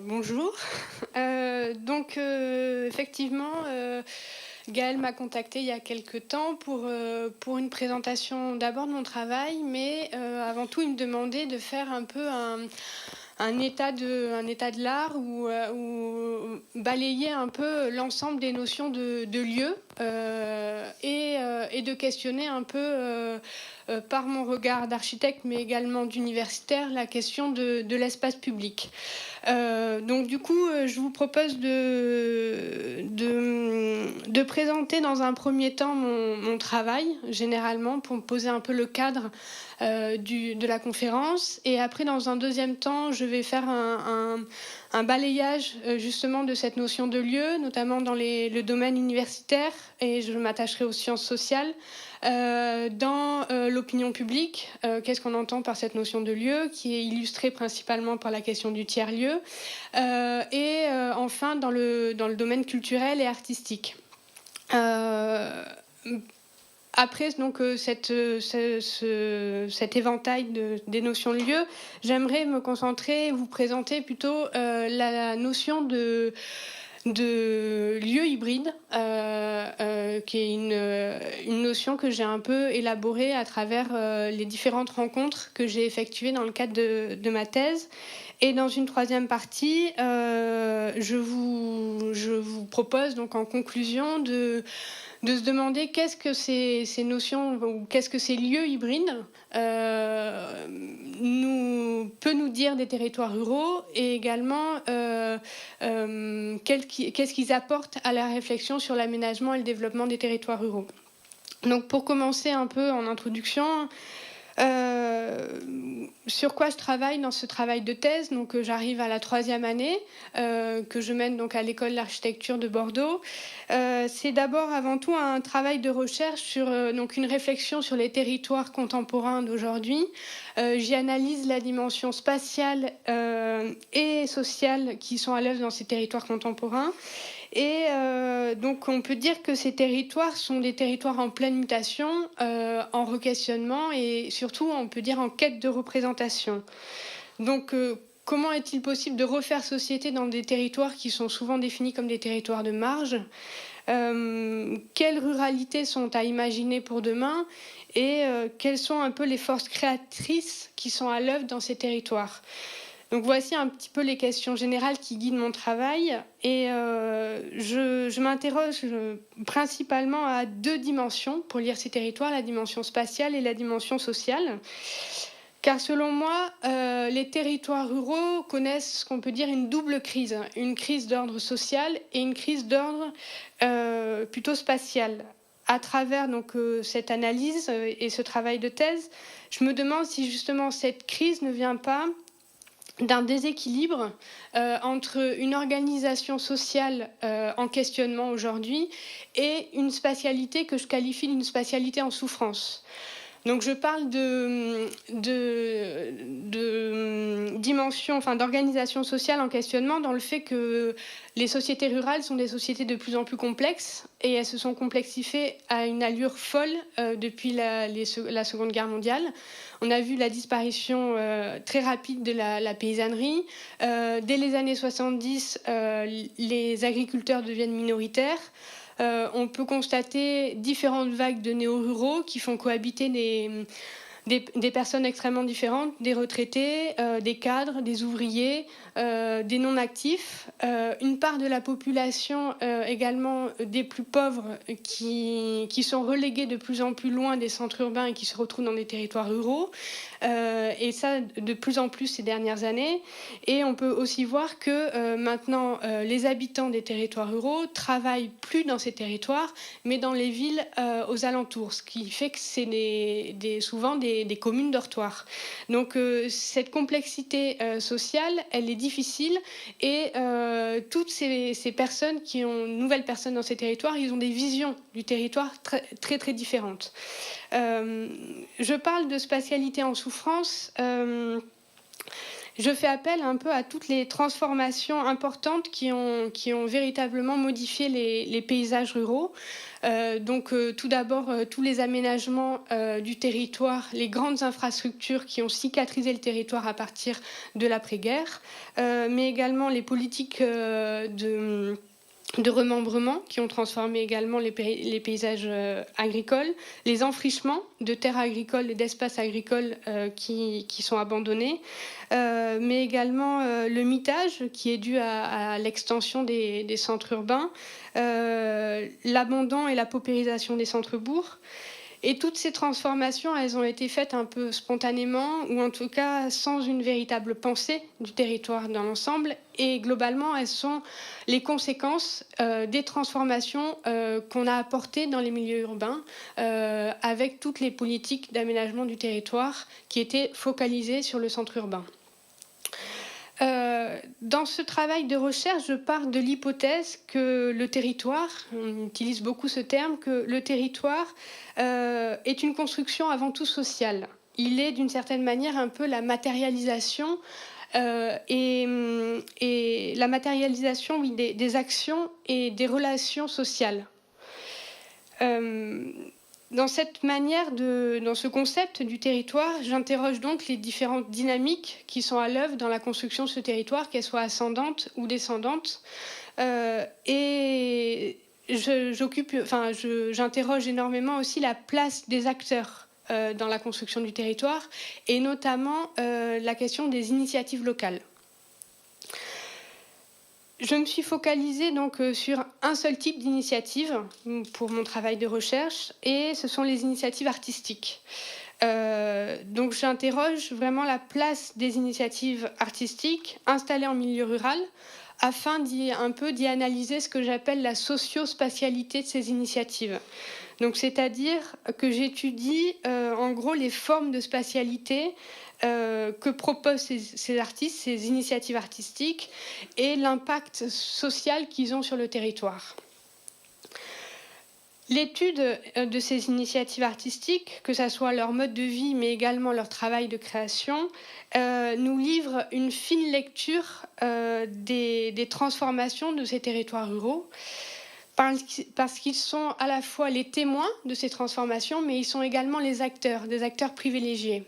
Bonjour. Effectivement, Gaëlle m'a contactée il y a quelque temps pour une présentation d'abord de mon travail, mais avant tout, il me demandait de faire un peu un état de l'art ou balayer un peu l'ensemble des notions de lieu et de questionner un peu par mon regard d'architecte mais également d'universitaire la question de l'espace public. Je vous propose de présenter dans un premier temps mon travail, généralement, pour poser un peu le cadre de la conférence. Et après, dans un deuxième temps, je vais faire un balayage justement de cette notion de lieu, notamment dans le domaine universitaire, et je m'attacherai aux sciences sociales. Dans l'opinion publique, qu'est-ce qu'on entend par cette notion de lieu, qui est illustrée principalement par la question du tiers-lieu, enfin dans le domaine culturel et artistique. Après cet éventail des notions de lieu, j'aimerais me concentrer, vous présenter plutôt la notion de lieu hybride, qui est une notion que j'ai un peu élaborée à travers les différentes rencontres que j'ai effectuées dans le cadre de ma thèse. Et dans une troisième partie, je vous propose donc en conclusion de se demander qu'est-ce que ces notions ou qu'est-ce que ces lieux hybrides peut nous dire des territoires ruraux et également qu'est-ce qu'ils apportent à la réflexion sur l'aménagement et le développement des territoires ruraux. Donc pour commencer un peu en introduction, sur quoi je travaille dans ce travail de thèse. Donc j'arrive à la 3e année que je mène donc à l'école d'architecture de Bordeaux. C'est d'abord avant tout un travail de recherche sur donc une réflexion sur les territoires contemporains d'aujourd'hui. J'y analyse la dimension spatiale et sociale qui sont à l'œuvre dans ces territoires contemporains. Et donc on peut dire que ces territoires sont des territoires en pleine mutation, en re-questionnement et surtout on peut dire en quête de représentation. Donc comment est-il possible de refaire société dans des territoires qui sont souvent définis comme des territoires de marge ? Quelles ruralités sont à imaginer pour demain et quelles sont un peu les forces créatrices qui sont à l'œuvre dans ces territoires ? Donc voici un petit peu les questions générales qui guident mon travail et je m'interroge principalement à 2 dimensions pour lire ces territoires, la dimension spatiale et la dimension sociale. Car selon moi, les territoires ruraux connaissent ce qu'on peut dire une double crise, une crise d'ordre social et une crise d'ordre plutôt spatial. À travers cette analyse et ce travail de thèse, je me demande si justement cette crise ne vient pas d'un déséquilibre entre une organisation sociale en questionnement aujourd'hui et une spatialité que je qualifie d'une spatialité en souffrance. Donc je parle de dimension, d'organisation sociale en questionnement dans le fait que les sociétés rurales sont des sociétés de plus en plus complexes et elles se sont complexifiées à une allure folle depuis la Seconde Guerre mondiale. On a vu la disparition très rapide de la paysannerie. Dès les années 70, les agriculteurs deviennent minoritaires. On peut constater différentes vagues de néo-ruraux qui font cohabiter des personnes extrêmement différentes, des retraités, des cadres, des ouvriers, des non-actifs, une part de la population également des plus pauvres qui sont relégués de plus en plus loin des centres urbains et qui se retrouvent dans des territoires ruraux, et ça de plus en plus ces dernières années. Et on peut aussi voir que maintenant les habitants des territoires ruraux travaillent plus dans ces territoires mais dans les villes aux alentours, ce qui fait que c'est souvent des communes dortoirs. Donc cette complexité sociale, elle est difficile et toutes ces personnes nouvelles personnes dans ces territoires, ils ont des visions du territoire très très, très différentes. Je parle de spatialité en souffrance. Je fais appel un peu à toutes les transformations importantes qui ont véritablement modifié les paysages ruraux. Tout d'abord, tous les aménagements du territoire, les grandes infrastructures qui ont cicatrisé le territoire à partir de l'après-guerre, mais également les politiques de remembrement qui ont transformé également les paysages agricoles, les enfrichements de terres agricoles et d'espaces agricoles qui sont abandonnés, mais également le mitage qui est dû à l'extension des centres urbains, l'abandon et la paupérisation des centres-bourgs. Et toutes ces transformations, elles ont été faites un peu spontanément, ou en tout cas sans une véritable pensée du territoire dans l'ensemble. Et globalement, elles sont les conséquences des transformations qu'on a apportées dans les milieux urbains, avec toutes les politiques d'aménagement du territoire qui étaient focalisées sur le centre urbain. Dans ce travail de recherche, je pars de l'hypothèse que le territoire, on utilise beaucoup ce terme, que le territoire est une construction avant tout sociale. Il est d'une certaine manière un peu la matérialisation et la matérialisation des actions et des relations sociales. Dans cette manière, dans ce concept du territoire, j'interroge donc les différentes dynamiques qui sont à l'œuvre dans la construction de ce territoire, qu'elles soient ascendantes ou descendantes. Et j'interroge énormément aussi la place des acteurs dans la construction du territoire, et notamment la question des initiatives locales. Je me suis focalisée donc sur un seul type d'initiative pour mon travail de recherche, et ce sont les initiatives artistiques. Donc j'interroge vraiment la place des initiatives artistiques installées en milieu rural, afin d'y analyser ce que j'appelle la socio-spatialité de ces initiatives. Donc c'est-à-dire que j'étudie en gros les formes de spatialité que proposent ces artistes, ces initiatives artistiques, et l'impact social qu'ils ont sur le territoire. L'étude de ces initiatives artistiques, que ce soit leur mode de vie, mais également leur travail de création, nous livre une fine lecture des transformations de ces territoires ruraux, parce qu'ils sont à la fois les témoins de ces transformations, mais ils sont également les acteurs, des acteurs privilégiés.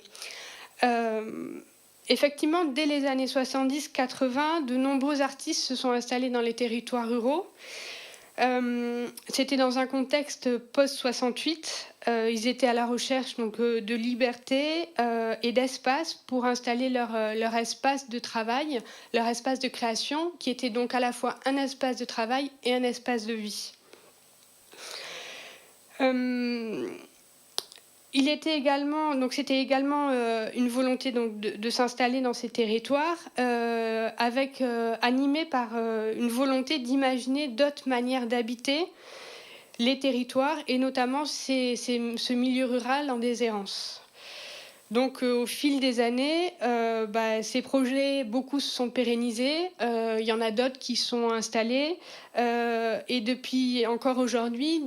Effectivement, dès les années 70-80, de nombreux artistes se sont installés dans les territoires ruraux. C'était dans un contexte post-68. Ils étaient à la recherche de liberté et d'espace pour installer leur espace de travail, leur espace de création, qui était donc à la fois un espace de travail et un espace de vie. C'était également une volonté de s'installer dans ces territoires, animée par une volonté d'imaginer d'autres manières d'habiter les territoires, et notamment ce milieu rural en déshérence. Donc au fil des années, ces projets, beaucoup se sont pérennisés, il y en a d'autres qui sont installés, et depuis encore aujourd'hui,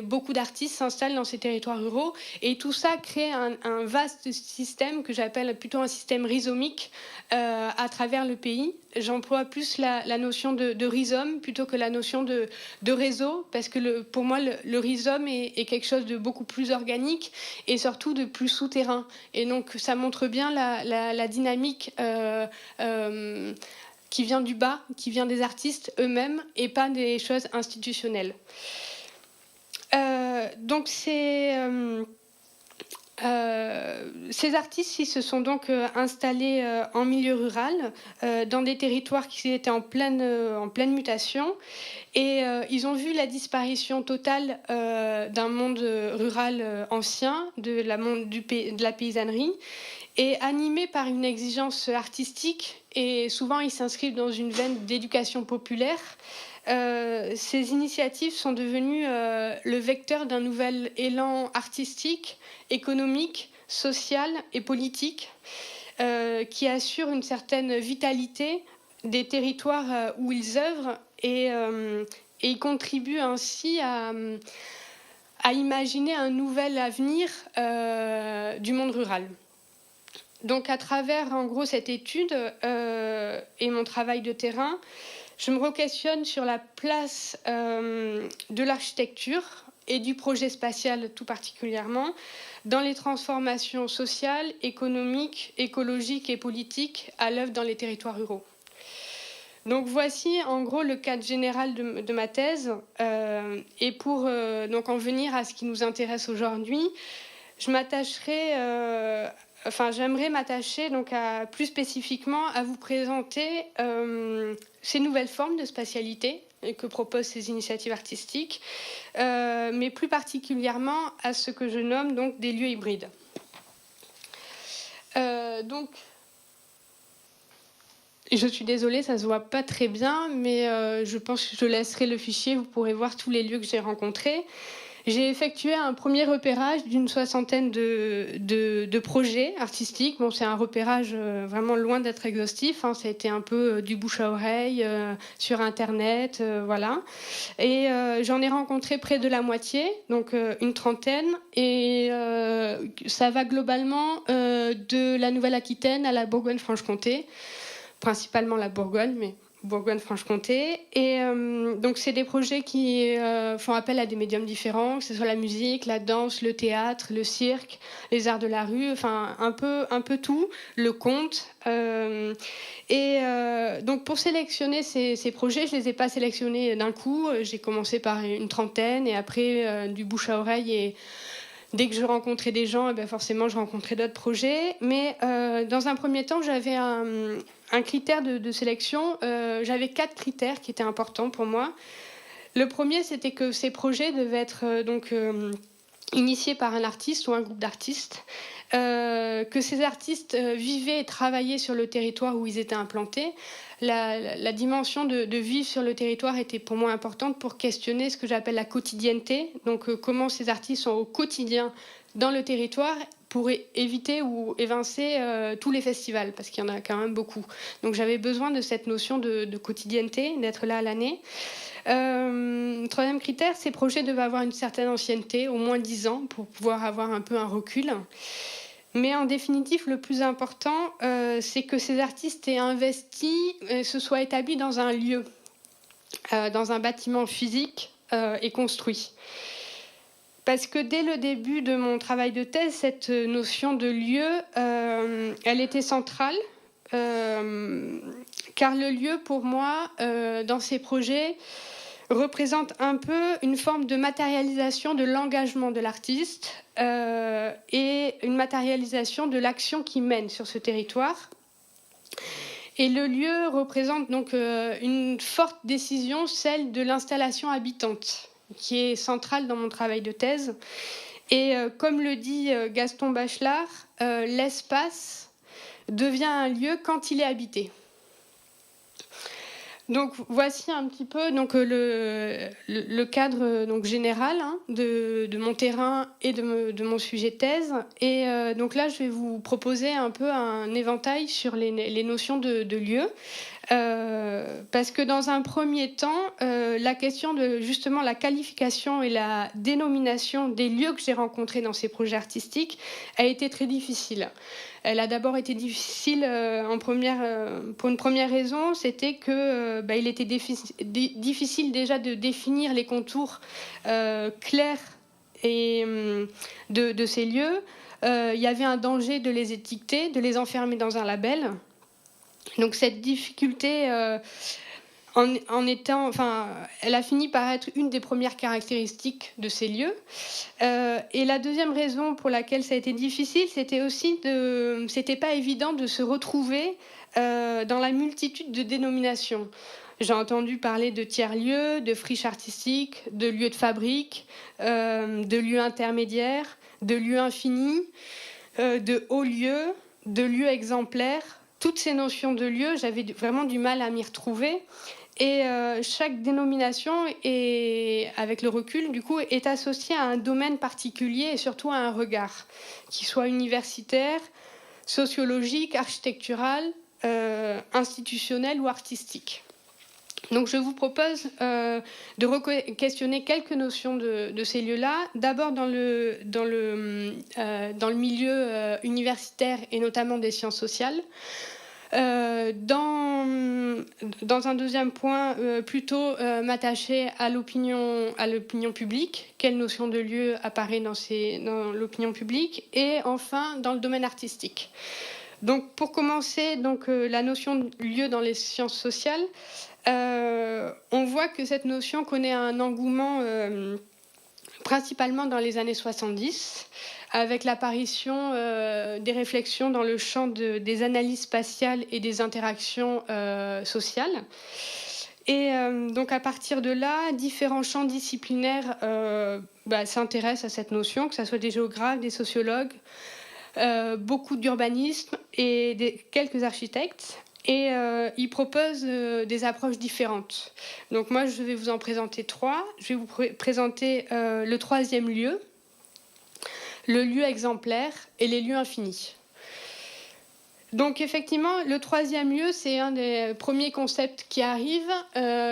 beaucoup d'artistes s'installent dans ces territoires ruraux, et tout ça crée un vaste système que j'appelle plutôt un système rhizomique à travers le pays. J'emploie plus la notion de rhizome plutôt que la notion de réseau, parce que pour moi, le rhizome est quelque chose de beaucoup plus organique et surtout de plus souterrain. Et donc, ça montre bien la dynamique qui vient du bas, qui vient des artistes eux-mêmes, et pas des choses institutionnelles. Ces artistes se sont donc installés en milieu rural, dans des territoires qui étaient en pleine mutation, et ils ont vu la disparition totale d'un monde rural ancien, de la paysannerie, et animés par une exigence artistique, et souvent ils s'inscrivent dans une veine d'éducation populaire. Ces initiatives sont devenues le vecteur d'un nouvel élan artistique, économique, social et politique, qui assure une certaine vitalité des territoires où ils œuvrent, et ils contribuent ainsi à imaginer un nouvel avenir du monde rural. Donc à travers en gros cette étude et mon travail de terrain, je me re-questionne sur la place de l'architecture et du projet spatial tout particulièrement dans les transformations sociales, économiques, écologiques et politiques à l'œuvre dans les territoires ruraux. Donc voici en gros le cadre général de ma thèse. Et pour donc en venir à ce qui nous intéresse aujourd'hui, je m'attacherai, j'aimerais m'attacher donc plus spécifiquement à vous présenter ces nouvelles formes de spatialité que proposent ces initiatives artistiques, mais plus particulièrement à ce que je nomme donc des lieux hybrides. Donc, je suis désolée, ça se voit pas très bien, mais je pense que je laisserai le fichier, vous pourrez voir tous les lieux que j'ai rencontrés. J'ai effectué un premier repérage d'une soixantaine de projets artistiques. Bon, c'est un repérage vraiment loin d'être exhaustif, hein. Ça a été un peu du bouche à oreille, sur Internet, voilà. Et j'en ai rencontré près de la moitié, donc une trentaine. Et ça va globalement de la Nouvelle-Aquitaine à la Bourgogne-Franche-Comté, principalement la Bourgogne, mais Bourgogne-Franche-Comté. Et donc, c'est des projets qui font appel à des médiums différents, que ce soit la musique, la danse, le théâtre, le cirque, les arts de la rue, enfin, un peu tout, le conte. Donc, pour sélectionner ces projets, je ne les ai pas sélectionnés d'un coup. J'ai commencé par une trentaine et après, du bouche à oreille. Et dès que je rencontrais des gens, eh bien forcément, je rencontrais d'autres projets. Mais dans un premier temps, j'avais un critère de sélection. J'avais 4 critères qui étaient importants pour moi. Le premier, c'était que ces projets devaient être initiés par un artiste ou un groupe d'artistes, que ces artistes vivaient et travaillaient sur le territoire où ils étaient implantés. La dimension de vivre sur le territoire était pour moi importante pour questionner ce que j'appelle la quotidienneté. Donc comment ces artistes sont au quotidien dans le territoire pour éviter ou évincer tous les festivals, parce qu'il y en a quand même beaucoup. Donc j'avais besoin de cette notion de quotidienneté, d'être là à l'année. Troisième critère, ces projets devaient avoir une certaine ancienneté, au moins 10 ans, pour pouvoir avoir un peu un recul. Mais en définitive, le plus important, c'est que ces artistes aient investi, se soient établis dans un lieu, dans un bâtiment physique et construit. Parce que dès le début de mon travail de thèse, cette notion de lieu, elle était centrale, car le lieu, pour moi, dans ces projets, représente un peu une forme de matérialisation de l'engagement de l'artiste et une matérialisation de l'action qu'il mène sur ce territoire. Et le lieu représente donc une forte décision, celle de l'installation habitante, qui est centrale dans mon travail de thèse. Et comme le dit Gaston Bachelard, l'espace devient un lieu quand il est habité. Donc voici un petit peu donc, le cadre donc, général de mon terrain et de mon sujet de thèse. Et donc là, je vais vous proposer un peu un éventail sur les notions de lieu. Parce que dans un premier temps, la question de justement la qualification et la dénomination des lieux que j'ai rencontrés dans ces projets artistiques a été très difficile. Elle a d'abord été difficile pour une première raison, c'était que il était difficile déjà de définir les contours clairs et, de ces lieux. Il y avait un danger de les étiqueter, de les enfermer dans un label. Donc cette difficulté, elle a fini par être une des premières caractéristiques de ces lieux. Et la deuxième raison pour laquelle ça a été difficile, c'était pas évident de se retrouver dans la multitude de dénominations. J'ai entendu parler de tiers-lieux, de friches artistiques, de lieux de fabrique, de lieux intermédiaires, de lieux infinis, de hauts lieux, de lieux exemplaires. Toutes ces notions de lieux, j'avais vraiment du mal à m'y retrouver. Et chaque dénomination, avec le recul, du coup, est associée à un domaine particulier et surtout à un regard, qui soit universitaire, sociologique, architectural, institutionnel ou artistique. Donc je vous propose de questionner quelques notions de ces lieux-là. D'abord dans le milieu universitaire et notamment des sciences sociales. Dans un deuxième point, plutôt m'attacher à l'opinion publique. Quelle notion de lieu apparaît dans l'opinion publique? Et enfin, dans le domaine artistique. Donc pour commencer, la notion de lieu dans les sciences sociales, on voit que cette notion connaît un engouement principalement dans les années 70, avec l'apparition des réflexions dans le champ des analyses spatiales et des interactions sociales. Et donc à partir de là, différents champs disciplinaires s'intéressent à cette notion, que ce soit des géographes, des sociologues, beaucoup d'urbanisme et quelques architectes. Et ils proposent des approches différentes. Donc moi, je vais vous en présenter 3. Je vais vous présenter le 3e lieu, le lieu exemplaire et les lieux infinis. Donc effectivement, le 3e lieu, c'est un des premiers concepts qui arrive.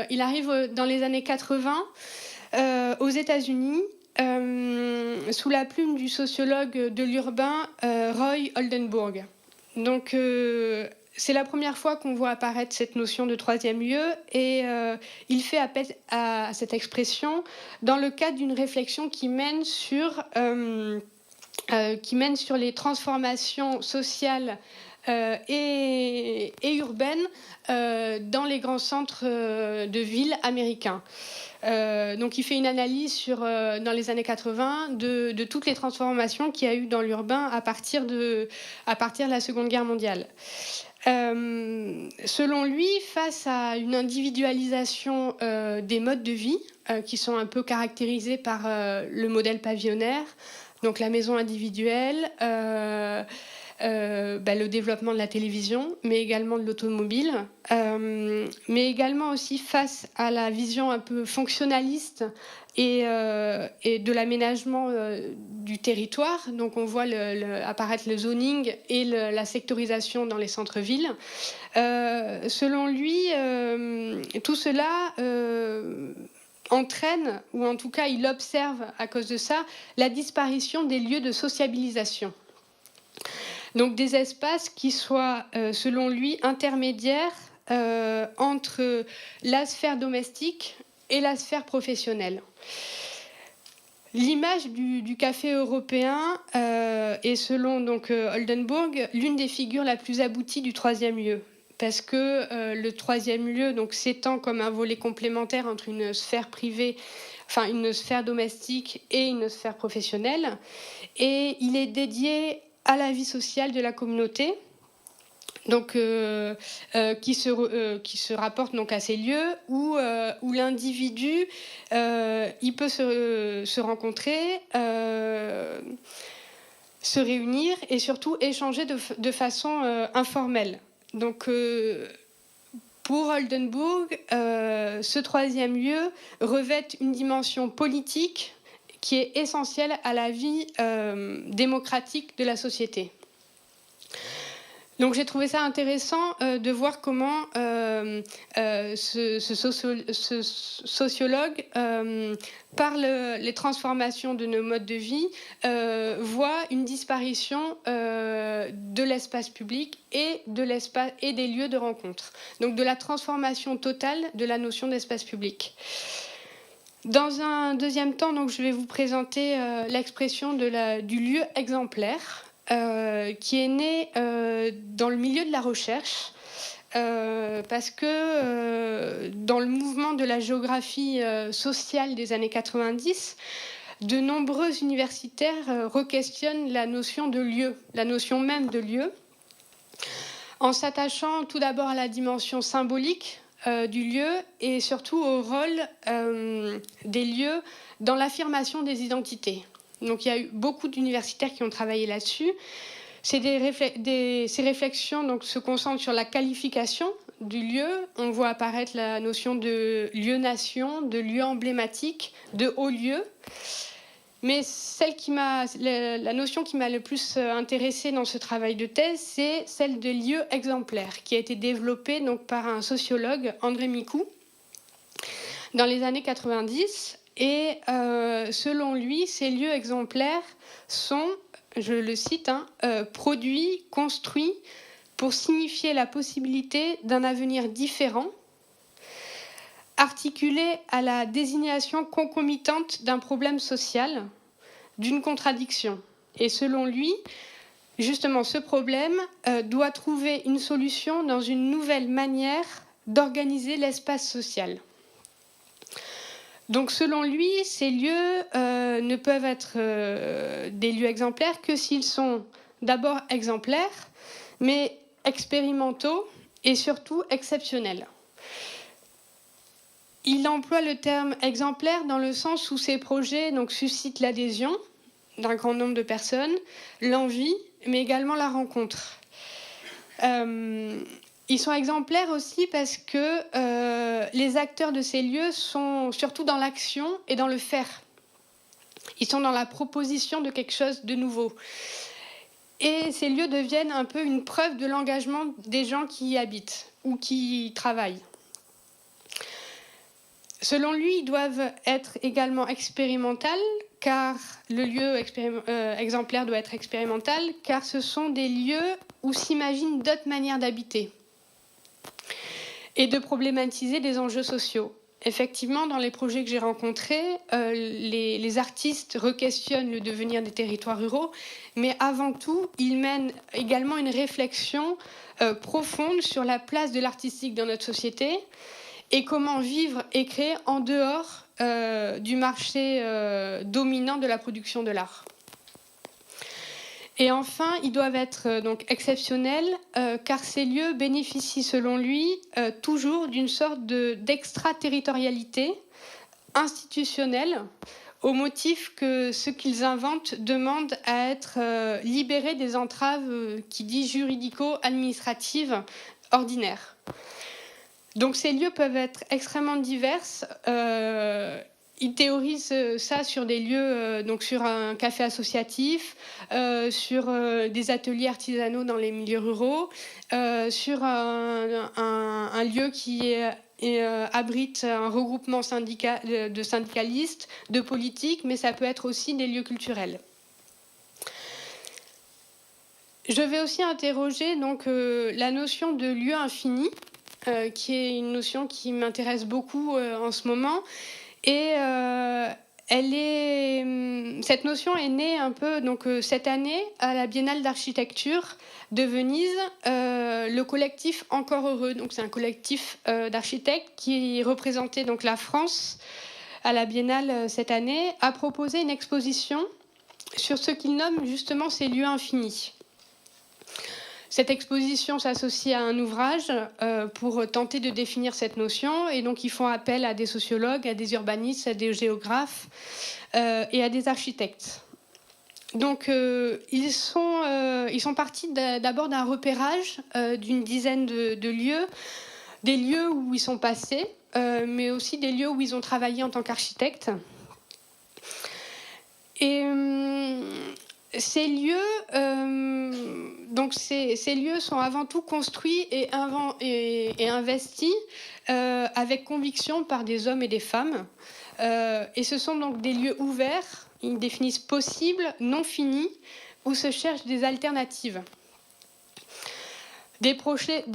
Il arrive dans les années 80 aux États-Unis, sous la plume du sociologue de l'urbain Roy Oldenburg. Donc c'est la première fois qu'on voit apparaître cette notion de 3e lieu et il fait appel à cette expression dans le cadre d'une réflexion qui mène sur les transformations sociales et urbaines dans les grands centres de villes américains. Donc il fait une analyse dans les années 80 de toutes les transformations qu'il y a eu dans l'urbain à partir de la Seconde Guerre mondiale. Selon lui, face à une individualisation des modes de vie qui sont un peu caractérisés par le modèle pavillonnaire, donc la maison individuelle, le développement de la télévision, mais également de l'automobile, mais également aussi face à la vision un peu fonctionnaliste et de l'aménagement du territoire. Donc on voit apparaître le zoning et la sectorisation dans les centres-villes. Selon lui, tout cela entraîne, ou en tout cas il observe à cause de ça, la disparition des lieux de sociabilisation. Donc des espaces qui soient, selon lui, intermédiaires entre la sphère domestique et la sphère professionnelle. L'image du café européen est, selon Oldenburg, l'une des figures la plus aboutie du 3e lieu. Parce que le 3e lieu s'étend comme un volet complémentaire entre une sphère privée, enfin une sphère domestique et une sphère professionnelle. Et il est dédié à la vie sociale de la communauté, qui se rapporte à ces lieux où l'individu il peut se rencontrer, se réunir et surtout échanger de façon informelle. Donc pour Oldenburg, ce 3e lieu revêt une dimension politique qui est essentielle à la vie démocratique de la société. Donc j'ai trouvé ça intéressant de voir comment ce sociologue, par les transformations de nos modes de vie, voit une disparition de l'espace public et des lieux de rencontre. Donc de la transformation totale de la notion d'espace public. Dans un deuxième temps, je vais vous présenter l'expression du lieu exemplaire, qui est né dans le milieu de la recherche, parce que dans le mouvement de la géographie sociale des années 90, de nombreux universitaires requestionnent la notion de lieu, la notion même de lieu, en s'attachant tout d'abord à la dimension symbolique du lieu et surtout au rôle des lieux dans l'affirmation des identités. Donc il y a eu beaucoup d'universitaires qui ont travaillé là-dessus. Ces réflexions se concentrent sur la qualification du lieu. On voit apparaître la notion de lieu-nation, de lieu emblématique, de haut lieu. Mais la notion qui m'a le plus intéressée dans ce travail de thèse, c'est celle de lieu exemplaire, qui a été développée par un sociologue, André Micou. dans les années 90. Et selon lui, ces lieux exemplaires sont, je le cite, produits, construits pour signifier la possibilité d'un avenir différent, articulé à la désignation concomitante d'un problème social, d'une contradiction. Et selon lui, justement, ce problème doit trouver une solution dans une nouvelle manière d'organiser l'espace social. Donc, selon lui, ces lieux ne peuvent être des lieux exemplaires que s'ils sont d'abord exemplaires, mais expérimentaux et surtout exceptionnels. Il emploie le terme exemplaire dans le sens où ces projets donc, suscitent l'adhésion d'un grand nombre de personnes, l'envie, mais également la rencontre. Ils sont exemplaires aussi parce que les acteurs de ces lieux sont surtout dans l'action et dans le faire. Ils sont dans la proposition de quelque chose de nouveau. Et ces lieux deviennent un peu une preuve de l'engagement des gens qui y habitent ou qui y travaillent. Selon lui, ils doivent être également expérimentaux, car le lieu exemplaire doit être expérimental, car ce sont des lieux où s'imaginent d'autres manières d'habiter et de problématiser des enjeux sociaux. Effectivement, dans les projets que j'ai rencontrés, les artistes requestionnent le devenir des territoires ruraux, mais avant tout, ils mènent également une réflexion profonde sur la place de l'artistique dans notre société et comment vivre et créer en dehors du marché dominant de la production de l'art. Et enfin, ils doivent être donc exceptionnels, car ces lieux bénéficient, selon lui, toujours d'une sorte d'extraterritorialité institutionnelle, au motif que ce qu'ils inventent demande à être libérés des entraves qui dit juridico-administratives ordinaires. Donc ces lieux peuvent être extrêmement divers. Il théorise ça sur des lieux, donc sur un café associatif, sur des ateliers artisanaux dans les milieux ruraux, sur un lieu qui abrite un regroupement de syndicalistes, de politiques, mais ça peut être aussi des lieux culturels. Je vais aussi interroger donc, la notion de lieu infini, qui est une notion qui m'intéresse beaucoup en ce moment. Et cette notion est née un peu donc, cette année à la Biennale d'architecture de Venise. Le collectif Encore Heureux, donc c'est un collectif d'architectes qui représentait donc, la France à la Biennale cette année, a proposé une exposition sur ce qu'il nomme justement ces lieux infinis. Cette exposition s'associe à un ouvrage pour tenter de définir cette notion, et donc ils font appel à des sociologues, à des urbanistes, à des géographes et à des architectes. Donc ils sont partis d'abord d'un repérage d'une dizaine de lieux, des lieux où ils sont passés, mais aussi des lieux où ils ont travaillé en tant qu'architectes. Et ces lieux, ces lieux sont avant tout construits et investis avec conviction par des hommes et des femmes. Et ce sont donc des lieux ouverts, ils définissent possibles, non finis, où se cherchent des alternatives. Des projets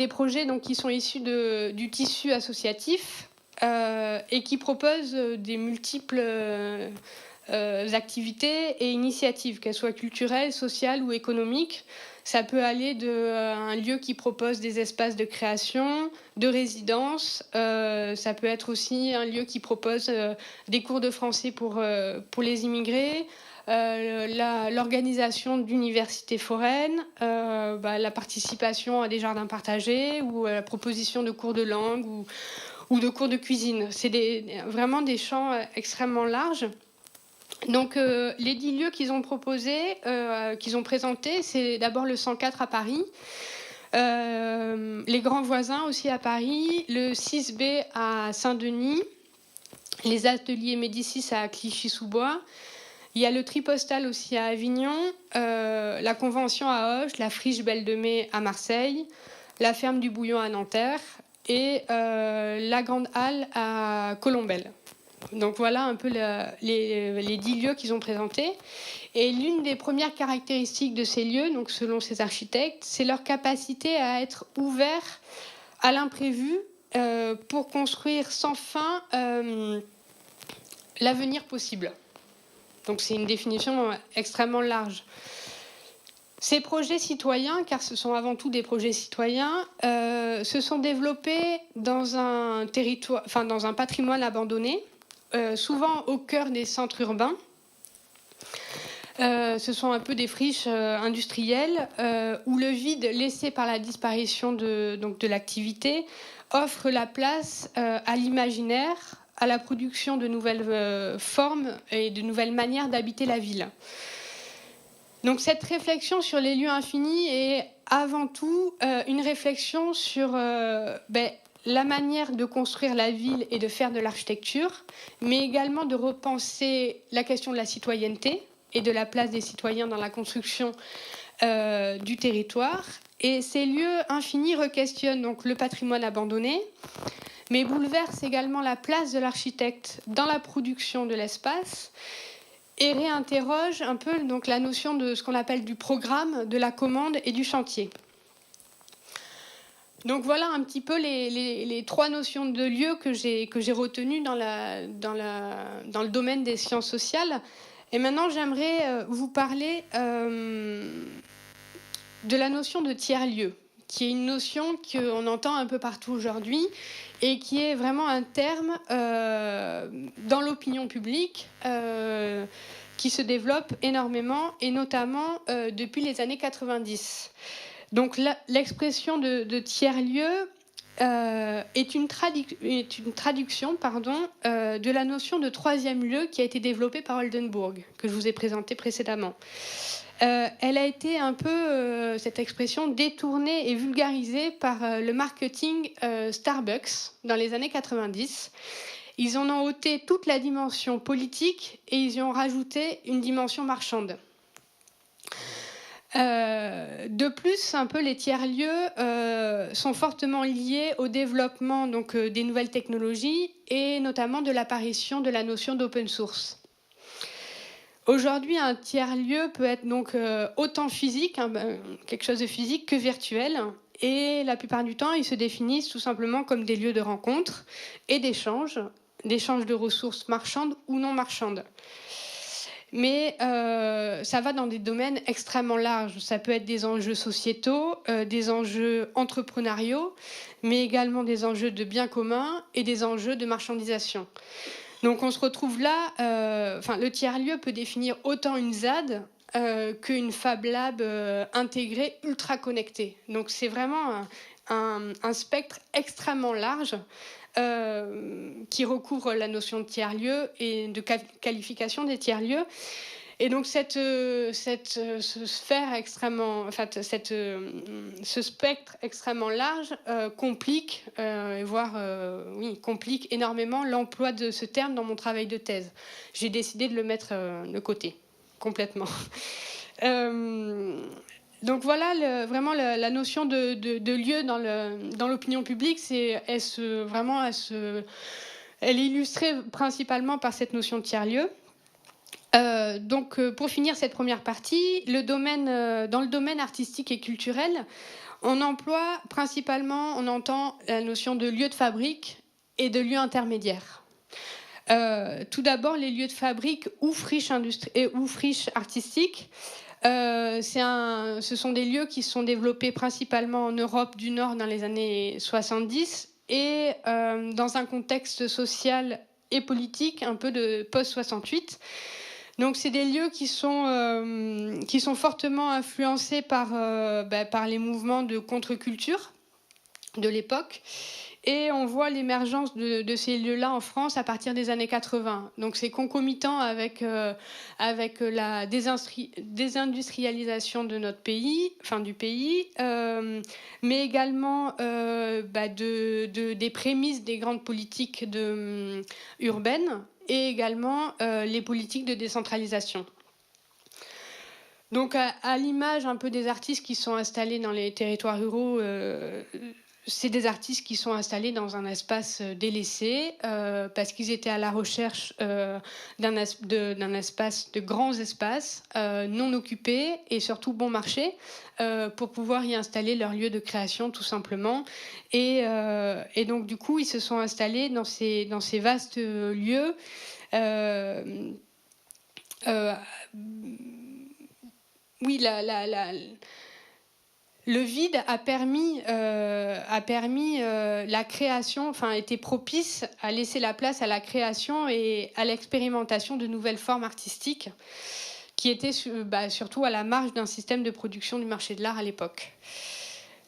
donc, qui sont issus du tissu associatif et qui proposent des multiples activités et initiatives, qu'elles soient culturelles, sociales ou économiques. Ça peut aller d'un lieu qui propose des espaces de création, de résidence. Ça peut être aussi un lieu qui propose des cours de français pour les immigrés, l'organisation d'universités foraines, la participation à des jardins partagés ou la proposition de cours de langue ou de cours de cuisine. C'est vraiment des champs extrêmement larges. Donc, les 10 lieux qu'ils ont proposés, qu'ils ont présentés, c'est d'abord le 104 à Paris, les Grands Voisins aussi à Paris, le 6B à Saint-Denis, les ateliers Médicis à Clichy-sous-Bois. Il y a le Tripostal aussi à Avignon, la Convention à Auch, la Friche Belle de Mai à Marseille, la Ferme du Bouillon à Nanterre et la Grande Halle à Colombelles. Donc voilà un peu les 10 lieux qu'ils ont présentés. Et l'une des premières caractéristiques de ces lieux, donc selon ces architectes, c'est leur capacité à être ouverts à l'imprévu pour construire sans fin l'avenir possible. Donc c'est une définition extrêmement large. Ces projets citoyens, car ce sont avant tout des projets citoyens, se sont développés dans un territoire, dans un patrimoine abandonné, souvent au cœur des centres urbains. Ce sont un peu des friches industrielles où le vide laissé par la disparition de l'activité offre la place à l'imaginaire, à la production de nouvelles formes et de nouvelles manières d'habiter la ville. Donc cette réflexion sur les lieux infinis est avant tout une réflexion sur la manière de construire la ville et de faire de l'architecture, mais également de repenser la question de la citoyenneté et de la place des citoyens dans la construction du territoire. Et ces lieux infinis requestionnent donc le patrimoine abandonné, mais bouleversent également la place de l'architecte dans la production de l'espace et réinterrogent un peu donc la notion de ce qu'on appelle du programme, de la commande et du chantier. Donc voilà un petit peu les 3 notions de lieu que j'ai retenues dans le domaine des sciences sociales. Et maintenant, j'aimerais vous parler de la notion de tiers-lieu, qui est une notion qu'on entend un peu partout aujourd'hui et qui est vraiment un terme dans l'opinion publique qui se développe énormément, et notamment depuis les années 90. Donc l'expression de tiers-lieu est une traduction de la notion de troisième lieu qui a été développée par Oldenburg, que je vous ai présenté précédemment. Elle a été un peu, cette expression, détournée et vulgarisée par le marketing Starbucks dans les années 90. Ils en ont ôté toute la dimension politique et ils y ont rajouté une dimension marchande. De plus, un peu les tiers-lieux sont fortement liés au développement des nouvelles technologies et notamment de l'apparition de la notion d'open source. Aujourd'hui, un tiers-lieu peut être donc autant physique, quelque chose de physique, que virtuel. Et la plupart du temps, ils se définissent tout simplement comme des lieux de rencontre et d'échange de ressources marchandes ou non marchandes. Mais ça va dans des domaines extrêmement larges. Ça peut être des enjeux sociétaux, des enjeux entrepreneuriaux, mais également des enjeux de biens communs et des enjeux de marchandisation. Donc on se retrouve là, le tiers-lieu peut définir autant une ZAD qu'une Fab Lab intégrée ultra connectée. Donc c'est vraiment un spectre extrêmement large qui recouvre la notion de tiers-lieu et de qualification des tiers-lieux. Et donc ce spectre extrêmement large complique énormément l'emploi de ce terme dans mon travail de thèse. J'ai décidé de le mettre de côté complètement. Donc voilà, vraiment la notion de lieu dans l'opinion publique, elle est illustrée principalement par cette notion de tiers-lieu. Donc, pour finir cette première partie, dans le domaine artistique et culturel, on entend la notion de lieu de fabrique et de lieu intermédiaire. Tout d'abord, les lieux de fabrique ou friches artistiques, ce sont des lieux qui se sont développés principalement en Europe du Nord dans les années 70 et dans un contexte social et politique un peu de post-68. Donc c'est des lieux qui sont fortement influencés par les mouvements de contre-culture de l'époque. Et on voit l'émergence de ces lieux-là en France à partir des années 80. Donc c'est concomitant avec la désindustrialisation de notre pays, du pays, mais également des prémices des grandes politiques urbaines et également les politiques de décentralisation. Donc à l'image un peu des artistes qui sont installés dans les territoires ruraux c'est des artistes qui sont installés dans un espace délaissé parce qu'ils étaient à la recherche d'un espace, de grands espaces non occupés et surtout bon marché pour pouvoir y installer leur lieu de création tout simplement. Et donc du coup, ils se sont installés dans ces vastes lieux. Oui, le vide a permis la création, enfin, était propice à laisser la place à la création et à l'expérimentation de nouvelles formes artistiques qui étaient surtout à la marge d'un système de production du marché de l'art à l'époque.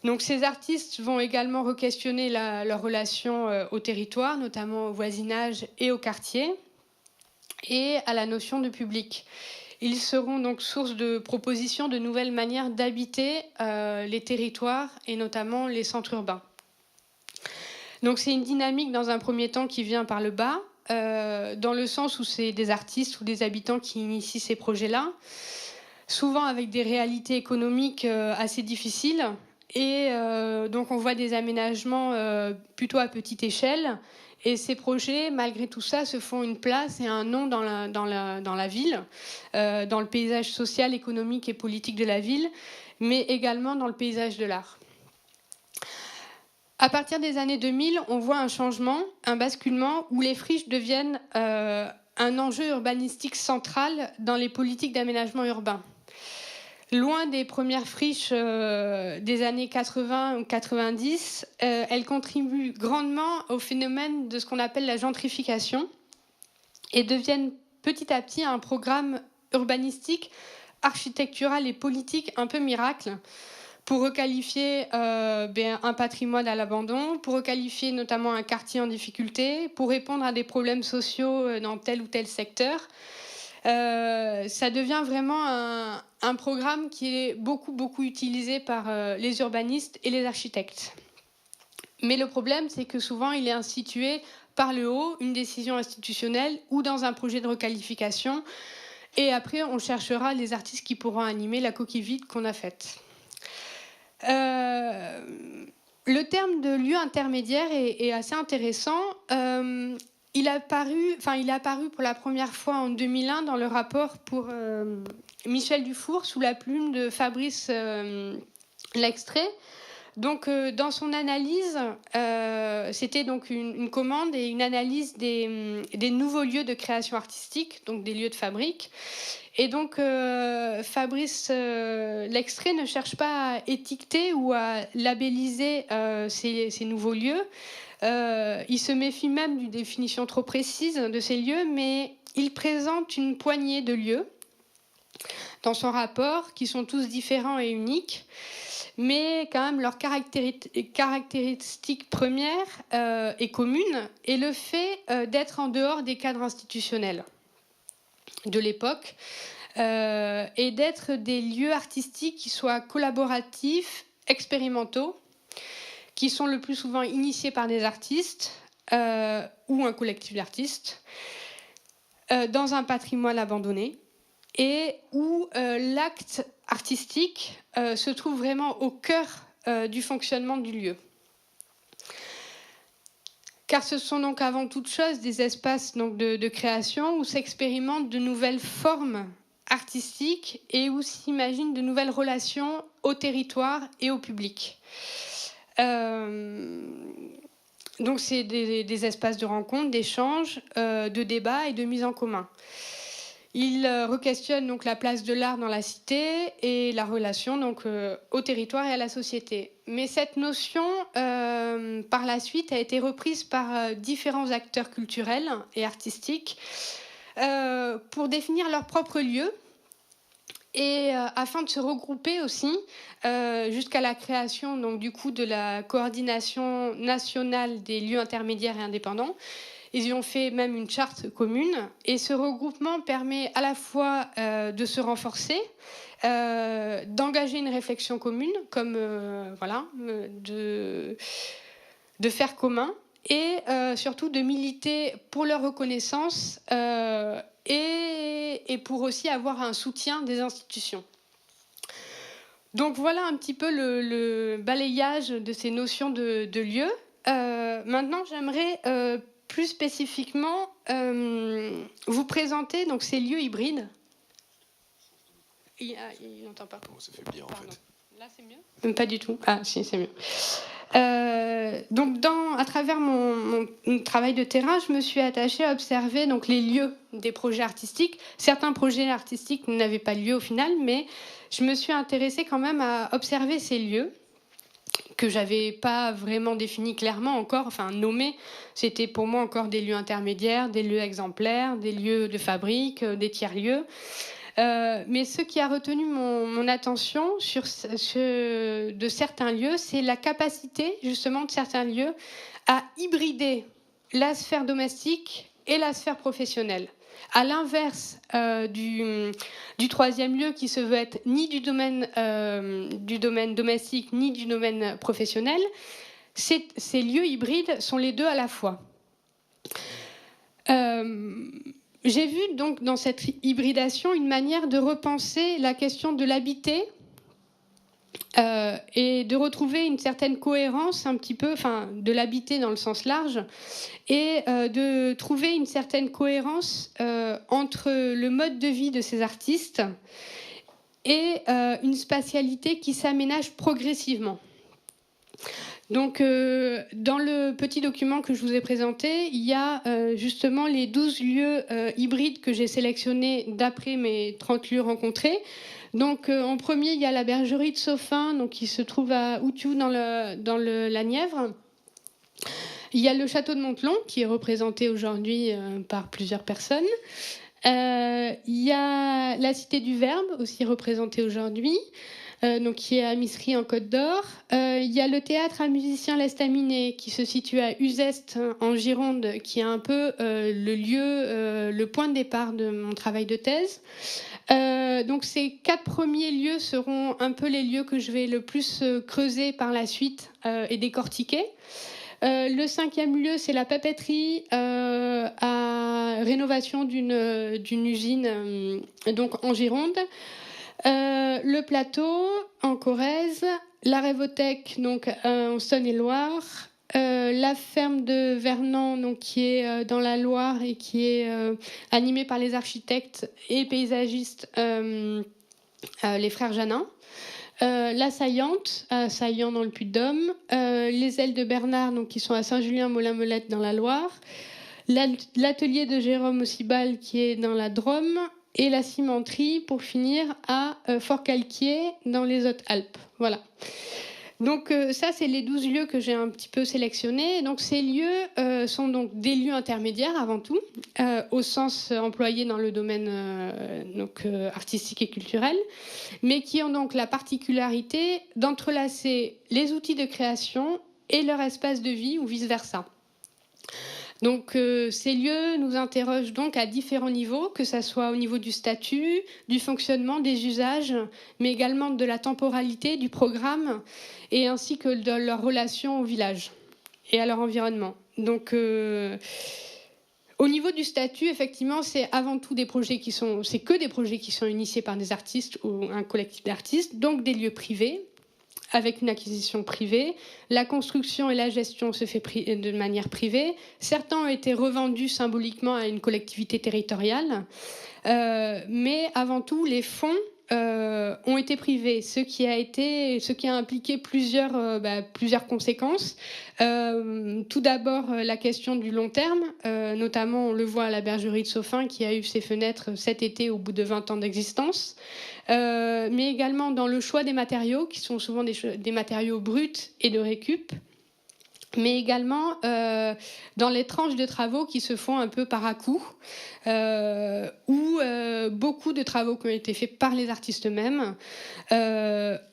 Donc ces artistes vont également re-questionner leur relation au territoire, notamment au voisinage et au quartier, et à la notion de public. Ils seront donc source de propositions de nouvelles manières d'habiter les territoires et notamment les centres urbains. Donc c'est une dynamique dans un premier temps qui vient par le bas, dans le sens où c'est des artistes ou des habitants qui initient ces projets-là, souvent avec des réalités économiques assez difficiles. Et donc on voit des aménagements plutôt à petite échelle. Et ces projets, malgré tout ça, se font une place et un nom dans la ville, dans le paysage social, économique et politique de la ville, mais également dans le paysage de l'art. À partir des années 2000, on voit un changement, un basculement, où les friches deviennent un enjeu urbanistique central dans les politiques d'aménagement urbain. Loin des premières friches des années 80 ou 90, elles contribuent grandement au phénomène de ce qu'on appelle la gentrification et deviennent petit à petit un programme urbanistique, architectural et politique un peu miracle pour requalifier un patrimoine à l'abandon, pour requalifier notamment un quartier en difficulté, pour répondre à des problèmes sociaux dans tel ou tel secteur. Ça devient vraiment un programme qui est beaucoup utilisé par les urbanistes et les architectes. Mais le problème, c'est que souvent, il est institué par le haut, une décision institutionnelle ou dans un projet de requalification. Et après, on cherchera les artistes qui pourront animer la coquille vide qu'on a faite. Le terme de lieu intermédiaire est assez intéressant. Il est apparu pour la première fois en 2001 dans le rapport pour Michel Dufour sous la plume de Fabrice Lextrait. Donc, dans son analyse, c'était donc une commande et une analyse des nouveaux lieux de création artistique, donc des lieux de fabrique. Et donc, Fabrice Lextrait ne cherche pas à étiqueter ou à labelliser ces nouveaux lieux. Il se méfie même d'une définition trop précise de ces lieux, mais il présente une poignée de lieux dans son rapport qui sont tous différents et uniques, mais quand même leur caractéristique première est commune, et le fait d'être en dehors des cadres institutionnels de l'époque et d'être des lieux artistiques qui soient collaboratifs, expérimentaux, qui sont le plus souvent initiés par des artistes ou un collectif d'artistes, dans un patrimoine abandonné, et où l'acte artistique se trouve vraiment au cœur du fonctionnement du lieu. Car ce sont donc avant toute chose des espaces donc, de création où s'expérimentent de nouvelles formes artistiques et où s'imaginent de nouvelles relations au territoire et au public. Donc c'est des espaces de rencontre, d'échange, de débat et de mise en commun. Il re-questionne donc la place de l'art dans la cité et la relation donc, au territoire et à la société. Mais cette notion, par la suite, a été reprise par différents acteurs culturels et artistiques pour définir leur propre lieu et afin de se regrouper aussi jusqu'à la création donc, du coup, de la coordination nationale des lieux intermédiaires et indépendants. Ils y ont fait même une charte commune. Et ce regroupement permet à la fois de se renforcer, d'engager une réflexion commune, comme de faire commun, et surtout de militer pour leur reconnaissance et pour aussi avoir un soutien des institutions. Donc voilà un petit peu le balayage de ces notions de lieu. Maintenant, j'aimerais plus spécifiquement vous présenter donc, ces lieux hybrides. Il n'entend pas. Comment ça faiblir en fait? Là, c'est mieux? Pas du tout. Ah, si, c'est mieux. Donc, à travers mon travail de terrain, je me suis attachée à observer donc, les lieux des projets artistiques. Certains projets artistiques n'avaient pas lieu au final, mais je me suis intéressée quand même à observer ces lieux que j'avais pas vraiment définis clairement encore, enfin nommés. C'était pour moi encore des lieux intermédiaires, des lieux exemplaires, des lieux de fabrique, des tiers-lieux. Mais ce qui a retenu mon attention de certains lieux, c'est la capacité justement de certains lieux à hybrider la sphère domestique et la sphère professionnelle. À l'inverse du troisième lieu qui se veut être ni du domaine domestique ni du domaine professionnel, ces lieux hybrides sont les deux à la fois. J'ai vu donc dans cette hybridation une manière de repenser la question de l'habiter et de retrouver une certaine cohérence un petit peu, enfin de l'habiter dans le sens large, et de trouver une certaine cohérence entre le mode de vie de ces artistes et une spatialité qui s'aménage progressivement. Donc, dans le petit document que je vous ai présenté, il y a justement les 12 lieux hybrides que j'ai sélectionnés d'après mes 30 lieux rencontrés. Donc, en premier, il y a la bergerie de Sophin, donc, qui se trouve à Outiou dans la Nièvre. Il y a le château de Montelon, qui est représenté aujourd'hui par plusieurs personnes. Il y a la cité du Verbe, aussi représentée aujourd'hui. Donc, qui est à Missery en Côte d'Or. Il y a le théâtre à musiciens l'Estaminet qui se situe à Uzeste en Gironde, qui est un peu le point de départ de mon travail de thèse. Donc ces 4 premiers lieux seront un peu les lieux que je vais le plus creuser par la suite et décortiquer. Le 5e lieu, c'est la papeterie à rénovation d'une usine donc en Gironde. Le plateau en Corrèze, la Révothèque donc en Saône-et-Loire, la ferme de Vernon donc qui est dans la Loire et qui est animée par les architectes et paysagistes les frères Janin, la Saillante à Saillant dans le Puy-de-Dôme, les ailes de Bernard donc qui sont à Saint-Julien-Molin-Molette dans la Loire, l'atelier de Jérôme Ossibal qui est dans la Drôme, et la cimenterie, pour finir, à Fort-Calquier, dans les Hautes-Alpes. Voilà. Donc ça, c'est les 12 lieux que j'ai un petit peu sélectionnés. Donc ces lieux sont donc des lieux intermédiaires avant tout, au sens employé dans le domaine artistique et culturel, mais qui ont donc la particularité d'entrelacer les outils de création et leur espace de vie ou vice-versa. Donc ces lieux nous interrogent donc à différents niveaux, que ce soit au niveau du statut, du fonctionnement, des usages, mais également de la temporalité, du programme, et ainsi que de leur relation au village et à leur environnement. Donc au niveau du statut, effectivement, c'est avant tout c'est que des projets qui sont initiés par des artistes ou un collectif d'artistes, donc des lieux privés, avec une acquisition privée. La construction et la gestion se fait de manière privée. Certains ont été revendus symboliquement à une collectivité territoriale. Mais avant tout, les fonds ont été privés, ce qui a impliqué plusieurs conséquences. Tout d'abord, la question du long terme, notamment on le voit à la bergerie de Sophin qui a eu ses fenêtres cet été au bout de 20 ans d'existence. Mais également dans le choix des matériaux, qui sont souvent des matériaux bruts et de récup, mais également dans les tranches de travaux qui se font un peu par à-coup, ou beaucoup de travaux qui ont été faits par les artistes eux-mêmes,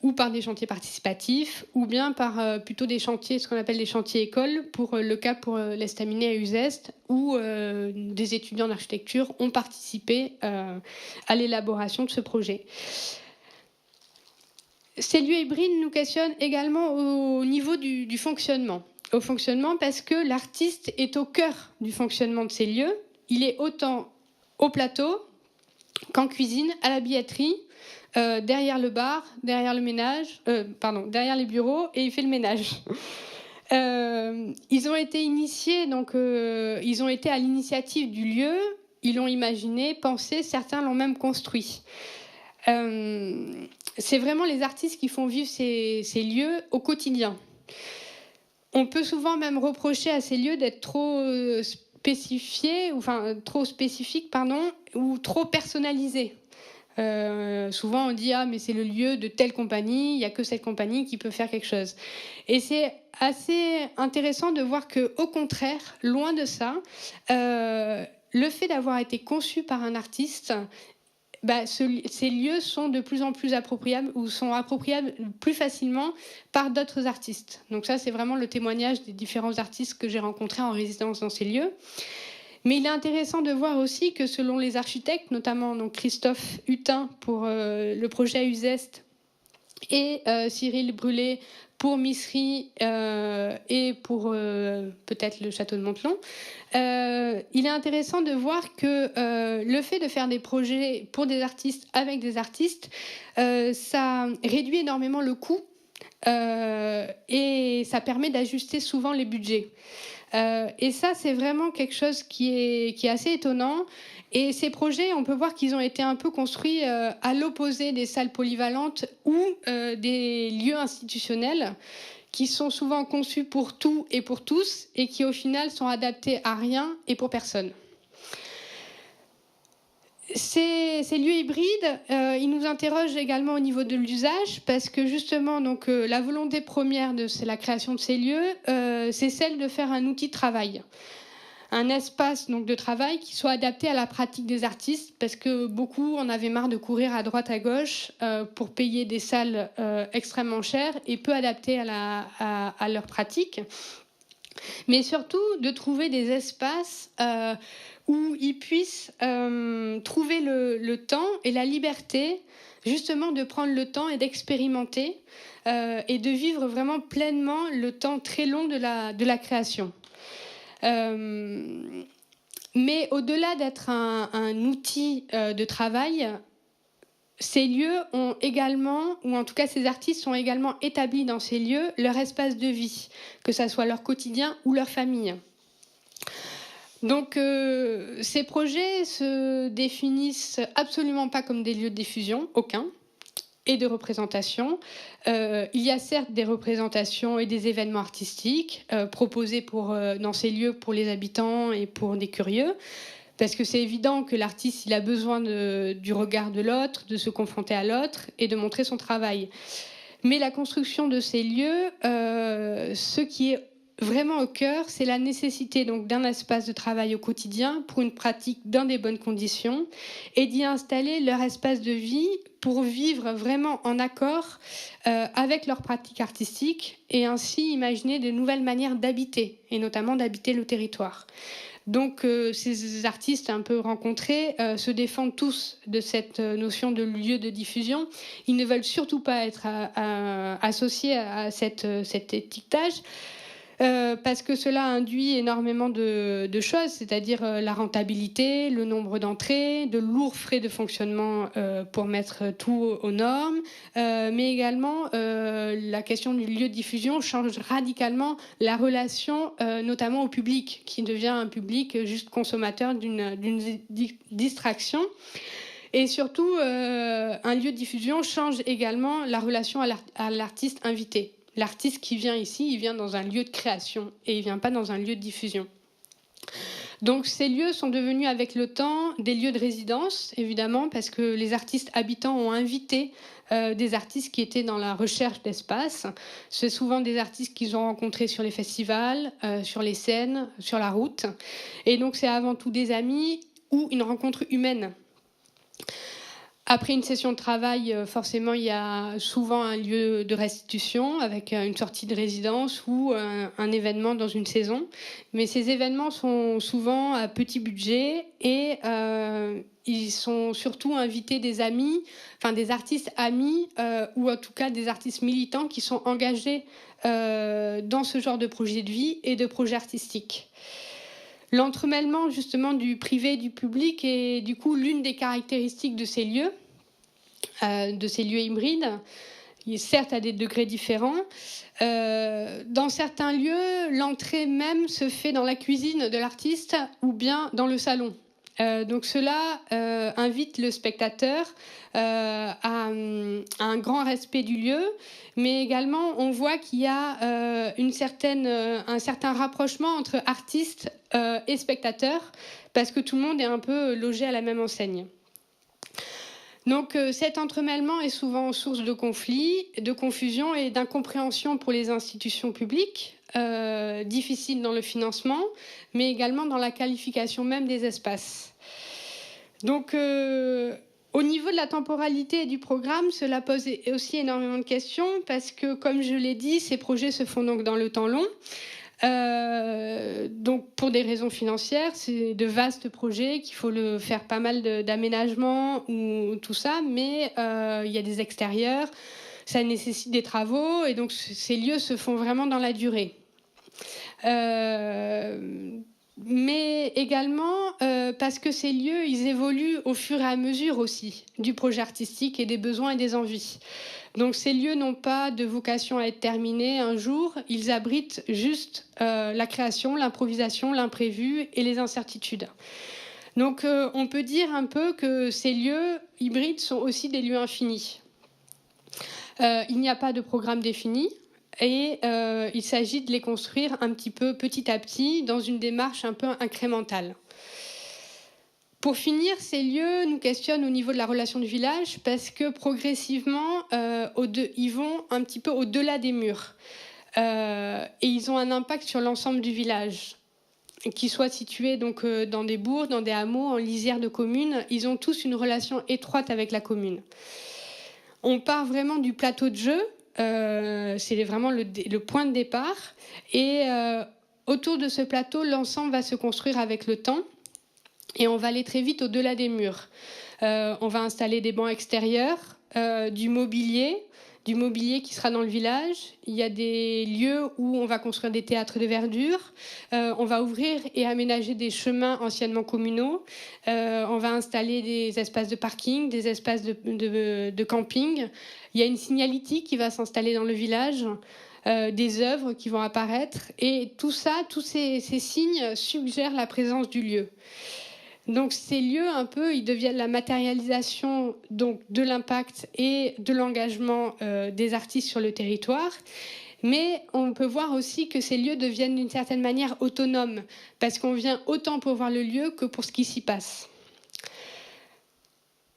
ou par des chantiers participatifs, ou bien par plutôt des chantiers, ce qu'on appelle des chantiers écoles, pour l'Estaminet à Uzeste, où des étudiants d'architecture ont participé à l'élaboration de ce projet. Ces lieux hybrides nous questionnent également au niveau du fonctionnement. Au fonctionnement parce que l'artiste est au cœur du fonctionnement de ces lieux. Il est autant au plateau qu'en cuisine, à la billetterie, derrière le bar, derrière le ménage, derrière les bureaux, et il fait le ménage. Ils ont été initiés, donc ils ont été à l'initiative du lieu, ils l'ont imaginé, pensé, certains l'ont même construit. C'est vraiment les artistes qui font vivre ces lieux au quotidien. On peut souvent même reprocher à ces lieux d'être trop spécifiques, ou trop personnalisés. Souvent on dit mais c'est le lieu de telle compagnie, il n'y a que cette compagnie qui peut faire quelque chose. Et c'est assez intéressant de voir que, au contraire, loin de ça, le fait d'avoir été conçu par un artiste, ces lieux sont de plus en plus appropriables, ou sont appropriables plus facilement par d'autres artistes. Donc ça, c'est vraiment le témoignage des différents artistes que j'ai rencontrés en résidence dans ces lieux. Mais il est intéressant de voir aussi que, selon les architectes, notamment donc Christophe Hutin pour le projet Uzeste et Cyril Brûlé pour Missery et pour peut-être le château de Montelon, il est intéressant de voir que le fait de faire des projets pour des artistes avec des artistes, ça réduit énormément le coût et ça permet d'ajuster souvent les budgets. Et ça, c'est vraiment quelque chose qui est assez étonnant. Et ces projets, on peut voir qu'ils ont été un peu construits à l'opposé des salles polyvalentes ou des lieux institutionnels qui sont souvent conçus pour tout et pour tous et qui, au final, sont adaptés à rien et pour personne. Ces lieux hybrides, ils nous interrogent également au niveau de l'usage, parce que justement, donc, la volonté première de la création de ces lieux, c'est celle de faire un outil de travail, un espace donc de travail qui soit adapté à la pratique des artistes, parce que beaucoup en avaient marre de courir à droite à gauche pour payer des salles extrêmement chères et peu adaptées à leur pratique, mais surtout de trouver des espaces où ils puissent trouver le temps et la liberté, justement, de prendre le temps et d'expérimenter et de vivre vraiment pleinement le temps très long de la création. Mais au-delà d'être un outil de travail, ces lieux ont également, ou en tout cas ces artistes ont également établi dans ces lieux leur espace de vie, que ce soit leur quotidien ou leur famille. Donc ces projets se définissent absolument pas comme des lieux de diffusion, aucun, et de représentation. Il y a certes des représentations et des événements artistiques proposés dans ces lieux pour les habitants et pour des curieux, parce que c'est évident que l'artiste, il a besoin du regard de l'autre, de se confronter à l'autre et de montrer son travail. Mais la construction de ces lieux, ce qui est vraiment au cœur, c'est la nécessité donc d'un espace de travail au quotidien pour une pratique dans des bonnes conditions et d'y installer leur espace de vie pour vivre vraiment en accord avec leur pratique artistique et ainsi imaginer de nouvelles manières d'habiter et notamment d'habiter le territoire. Donc ces artistes un peu rencontrés se défendent tous de cette notion de lieu de diffusion. Ils ne veulent surtout pas être associés à cet étiquetage. Parce que cela induit énormément de choses, c'est-à-dire la rentabilité, le nombre d'entrées, de lourds frais de fonctionnement pour mettre tout aux normes, mais également la question du lieu de diffusion change radicalement la relation, notamment au public, qui devient un public juste consommateur d'une distraction. Et surtout, un lieu de diffusion change également la relation à l'artiste invité. L'artiste qui vient ici, il vient dans un lieu de création et il ne vient pas dans un lieu de diffusion. Donc ces lieux sont devenus avec le temps des lieux de résidence, évidemment, parce que les artistes habitants ont invité des artistes qui étaient dans la recherche d'espace. C'est souvent des artistes qu'ils ont rencontrés sur les festivals, sur les scènes, sur la route. Et donc c'est avant tout des amis ou une rencontre humaine. Après une session de travail, forcément, il y a souvent un lieu de restitution avec une sortie de résidence ou un événement dans une saison. Mais ces événements sont souvent à petit budget et ils sont surtout invités des amis, enfin des artistes amis ou en tout cas des artistes militants qui sont engagés dans ce genre de projet de vie et de projets artistiques. L'entremêlement justement du privé et du public est du coup l'une des caractéristiques de ces lieux. de ces lieux hybrides, certes à des degrés différents. Dans certains lieux, l'entrée même se fait dans la cuisine de l'artiste ou bien dans le salon. Donc cela invite le spectateur à un grand respect du lieu, mais également on voit qu'il y a un certain rapprochement entre artistes et spectateurs, parce que tout le monde est un peu logé à la même enseigne. Donc cet entremêlement est souvent source de conflits, de confusion et d'incompréhension pour les institutions publiques, difficile dans le financement, mais également dans la qualification même des espaces. Donc au niveau de la temporalité du programme, cela pose aussi énormément de questions parce que, comme je l'ai dit, ces projets se font donc dans le temps long. Donc pour des raisons financières, c'est de vastes projets qu'il faut faire pas mal d'aménagements ou tout ça, mais il y a des extérieurs, ça nécessite des travaux et donc ces lieux se font vraiment dans la durée. Mais également parce que ces lieux, ils évoluent au fur et à mesure aussi du projet artistique et des besoins et des envies. Donc ces lieux n'ont pas de vocation à être terminés un jour, ils abritent juste la création, l'improvisation, l'imprévu et les incertitudes. Donc on peut dire un peu que ces lieux hybrides sont aussi des lieux infinis. Il n'y a pas de programme défini et il s'agit de les construire un petit peu petit à petit dans une démarche un peu incrémentale. Pour finir, ces lieux nous questionnent au niveau de la relation du village parce que progressivement, ils vont un petit peu au-delà des murs et ils ont un impact sur l'ensemble du village. Qu'ils soient situés donc, dans des bourgs, dans des hameaux, en lisière de communes, ils ont tous une relation étroite avec la commune. On part vraiment du plateau de jeu, c'est vraiment le point de départ et autour de ce plateau, l'ensemble va se construire avec le temps. Et on va aller très vite au-delà des murs. On va installer des bancs extérieurs, du mobilier qui sera dans le village. Il y a des lieux où on va construire des théâtres de verdure. On va ouvrir et aménager des chemins anciennement communaux. On va installer des espaces de parking, des espaces de camping. Il y a une signalétique qui va s'installer dans le village. Des œuvres qui vont apparaître. Et tout ça, tous ces signes suggèrent la présence du lieu. Donc ces lieux, un peu, ils deviennent la matérialisation donc, de l'impact et de l'engagement des artistes sur le territoire. Mais on peut voir aussi que ces lieux deviennent d'une certaine manière autonomes, parce qu'on vient autant pour voir le lieu que pour ce qui s'y passe.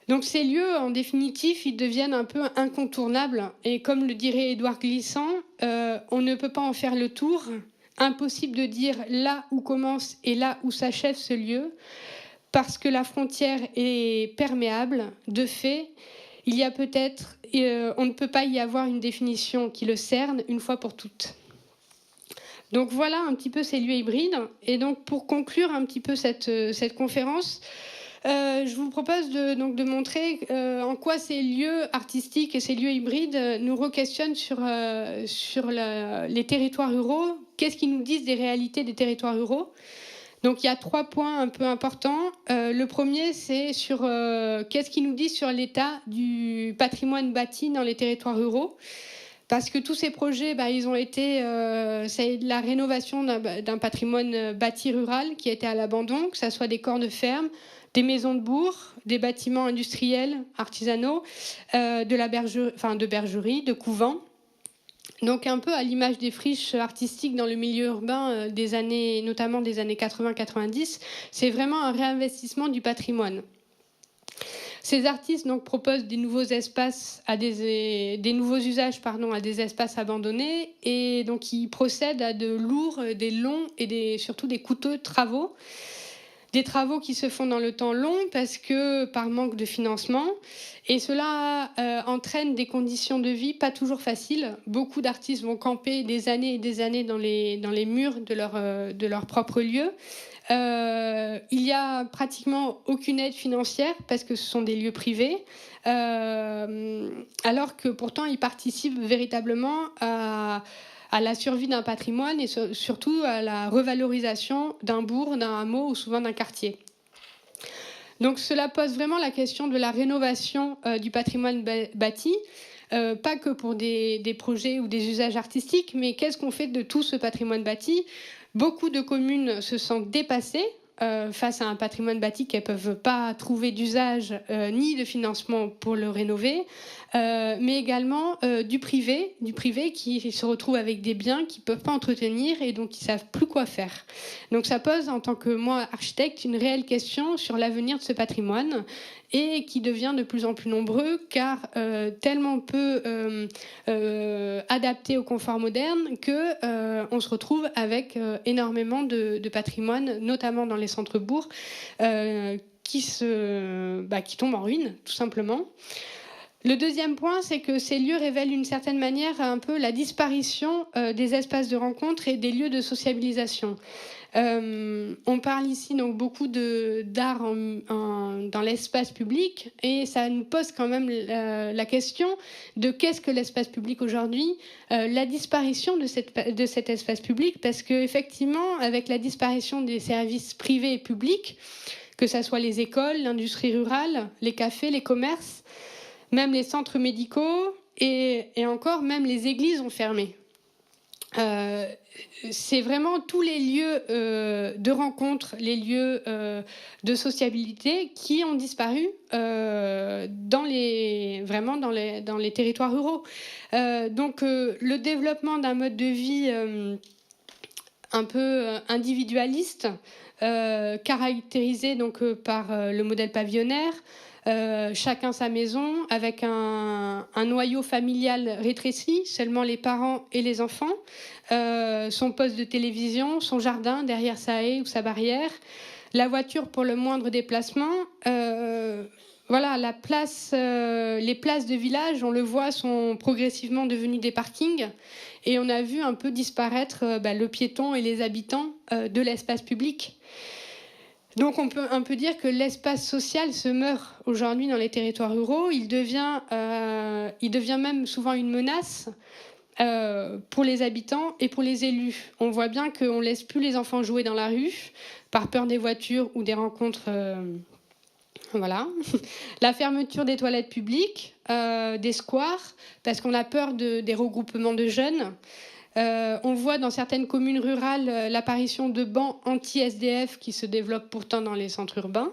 Donc ces lieux, en définitive, ils deviennent un peu incontournables. Et comme le dirait Édouard Glissant, on ne peut pas en faire le tour. Impossible de dire là où commence et là où s'achève ce lieu. Parce que la frontière est perméable, de fait, il y a peut-être, on ne peut pas y avoir une définition qui le cerne une fois pour toutes. Donc voilà un petit peu ces lieux hybrides. Et donc pour conclure un petit peu cette conférence, je vous propose de montrer en quoi ces lieux artistiques et ces lieux hybrides nous re-questionnent sur les territoires ruraux. Qu'est-ce qu'ils nous disent des réalités des territoires ruraux ? Donc il y a 3 points un peu importants. Le premier, c'est sur qu'est-ce qu'ils nous disent sur l'état du patrimoine bâti dans les territoires ruraux. Parce que tous ces projets, ils ont été c'est de la rénovation d'un patrimoine bâti rural qui a été à l'abandon, que ce soit des corps de ferme, des maisons de bourg, des bâtiments industriels, artisanaux, de bergeries, de couvents. Donc un peu à l'image des friches artistiques dans le milieu urbain notamment des années 80-90, c'est vraiment un réinvestissement du patrimoine. Ces artistes donc proposent des nouveaux espaces des nouveaux usages à des espaces abandonnés et donc ils procèdent à de lourds, des longs et surtout des coûteux travaux. Des travaux qui se font dans le temps long parce que par manque de financement. Et cela entraîne des conditions de vie pas toujours faciles. Beaucoup d'artistes vont camper des années et des années dans les murs de leur propre lieu. Il n'y a pratiquement aucune aide financière parce que ce sont des lieux privés. Alors que pourtant, ils participent véritablement à la survie d'un patrimoine et surtout à la revalorisation d'un bourg, d'un hameau ou souvent d'un quartier. Donc cela pose vraiment la question de la rénovation du patrimoine bâti, pas que pour des projets ou des usages artistiques, mais qu'est-ce qu'on fait de tout ce patrimoine bâti? Beaucoup de communes se sentent dépassées face à un patrimoine bâti qu'elles ne peuvent pas trouver d'usage ni de financement pour le rénover, mais également du privé qui se retrouve avec des biens qu'ils ne peuvent pas entretenir et donc ils ne savent plus quoi faire. Donc ça pose, en tant que moi, architecte, une réelle question sur l'avenir de ce patrimoine et qui devient de plus en plus nombreux car tellement peu adapté au confort moderne que on se retrouve avec énormément de patrimoine, notamment dans les centres-bourgs, qui tombent en ruine, tout simplement. Le deuxième point, c'est que ces lieux révèlent d'une certaine manière un peu la disparition des espaces de rencontre et des lieux de sociabilisation. On parle ici donc beaucoup d'art dans l'espace public et ça nous pose quand même la question de qu'est-ce que l'espace public aujourd'hui, la disparition de cet espace public, parce qu'effectivement, avec la disparition des services privés et publics, que ce soit les écoles, l'industrie rurale, les cafés, les commerces, même les centres médicaux et encore même les églises ont fermé. C'est vraiment tous les lieux de rencontre, les lieux de sociabilité qui ont disparu dans les territoires ruraux. Donc le développement d'un mode de vie un peu individualiste, caractérisé donc par le modèle pavillonnaire, chacun sa maison, avec un noyau familial rétréci, seulement les parents et les enfants, son poste de télévision, son jardin derrière sa haie ou sa barrière, la voiture pour le moindre déplacement. Voilà, les places de village, on le voit, sont progressivement devenues des parkings et on a vu un peu disparaître le piéton et les habitants de l'espace public. Donc on peut un peu dire que l'espace social se meurt aujourd'hui dans les territoires ruraux. Il devient même souvent une menace pour les habitants et pour les élus. On voit bien qu'on ne laisse plus les enfants jouer dans la rue par peur des voitures ou des rencontres. Voilà. La fermeture des toilettes publiques, des squares, parce qu'on a peur des regroupements de jeunes. On voit dans certaines communes rurales l'apparition de bancs anti-SDF qui se développent pourtant dans les centres urbains.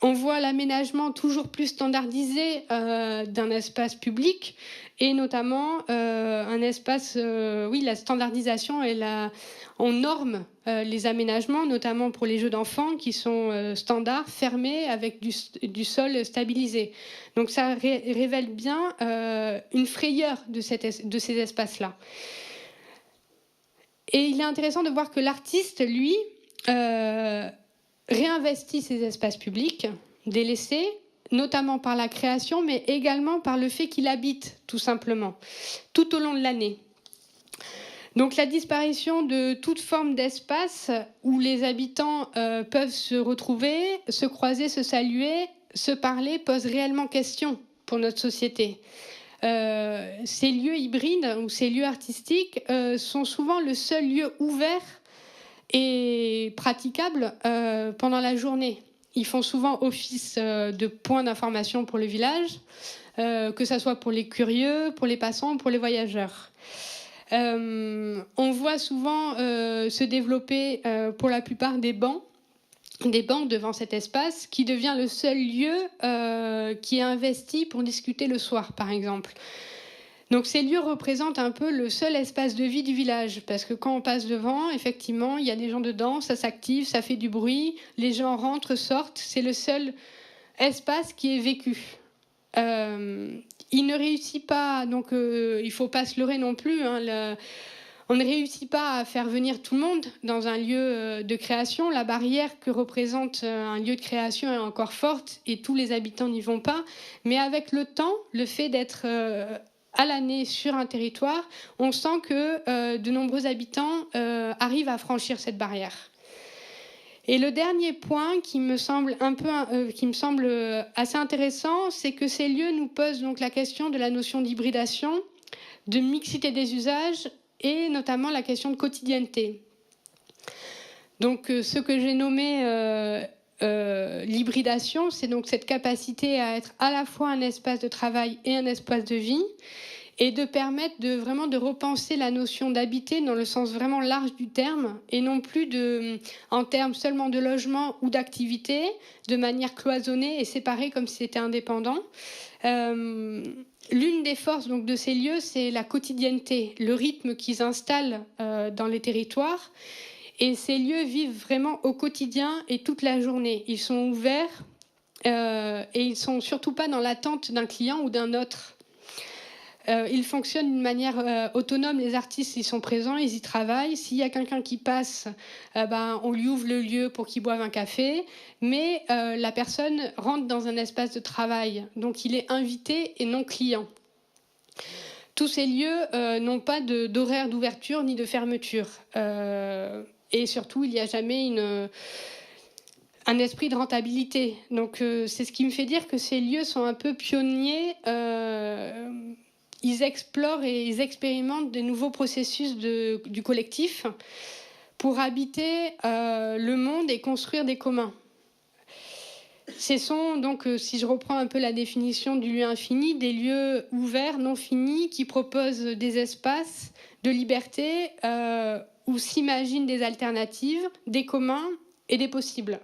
On voit l'aménagement toujours plus standardisé d'un espace public et notamment un espace, la standardisation et on norme les aménagements, notamment pour les jeux d'enfants qui sont standards, fermés avec du sol stabilisé. Donc ça révèle bien une frayeur de ces espaces-là. Et il est intéressant de voir que l'artiste, lui, réinvestit ces espaces publics délaissés, notamment par la création, mais également par le fait qu'il habite, tout simplement, tout au long de l'année. Donc la disparition de toute forme d'espace où les habitants peuvent se retrouver, se croiser, se saluer, se parler, pose réellement question pour notre société. Ces lieux hybrides ou ces lieux artistiques sont souvent le seul lieu ouvert et praticable pendant la journée. Ils font souvent office de point d'information pour le village, que ce soit pour les curieux, pour les passants, pour les voyageurs. On voit souvent se développer pour la plupart des bancs devant cet espace qui devient le seul lieu qui est investi pour discuter le soir, par exemple. Donc ces lieux représentent un peu le seul espace de vie du village, parce que quand on passe devant, effectivement, il y a des gens dedans, ça s'active, ça fait du bruit, les gens rentrent, sortent, c'est le seul espace qui est vécu. Il ne réussit pas, donc il ne faut pas se leurrer non plus, on ne réussit pas à faire venir tout le monde dans un lieu de création. La barrière que représente un lieu de création est encore forte et tous les habitants n'y vont pas. Mais avec le temps, le fait d'être à l'année sur un territoire, on sent que de nombreux habitants arrivent à franchir cette barrière. Et le dernier point qui me semble assez intéressant, c'est que ces lieux nous posent donc la question de la notion d'hybridation, de mixité des usages et notamment la question de quotidienneté. Donc, ce que j'ai nommé l'hybridation, c'est donc cette capacité à être à la fois un espace de travail et un espace de vie, et de permettre vraiment de repenser la notion d'habiter dans le sens vraiment large du terme, et non plus en termes seulement de logement ou d'activité, de manière cloisonnée et séparée comme si c'était indépendant. L'une des forces donc, de ces lieux, c'est la quotidienneté, le rythme qu'ils installent dans les territoires. Et ces lieux vivent vraiment au quotidien et toute la journée. Ils sont ouverts et ils ne sont surtout pas dans l'attente d'un client ou d'un autre. Ils fonctionnent d'une manière autonome. Les artistes, ils sont présents, ils y travaillent. S'il y a quelqu'un qui passe, on lui ouvre le lieu pour qu'il boive un café. Mais la personne rentre dans un espace de travail. Donc, il est invité et non client. Tous ces lieux n'ont pas d'horaire d'ouverture ni de fermeture. Et surtout, il n'y a jamais un esprit de rentabilité. Donc, c'est ce qui me fait dire que ces lieux sont un peu pionniers. Ils explorent et ils expérimentent de nouveaux processus du collectif pour habiter le monde et construire des communs. Ce sont donc, si je reprends un peu la définition du lieu infini, des lieux ouverts, non finis, qui proposent des espaces de liberté où s'imaginent des alternatives, des communs et des possibles.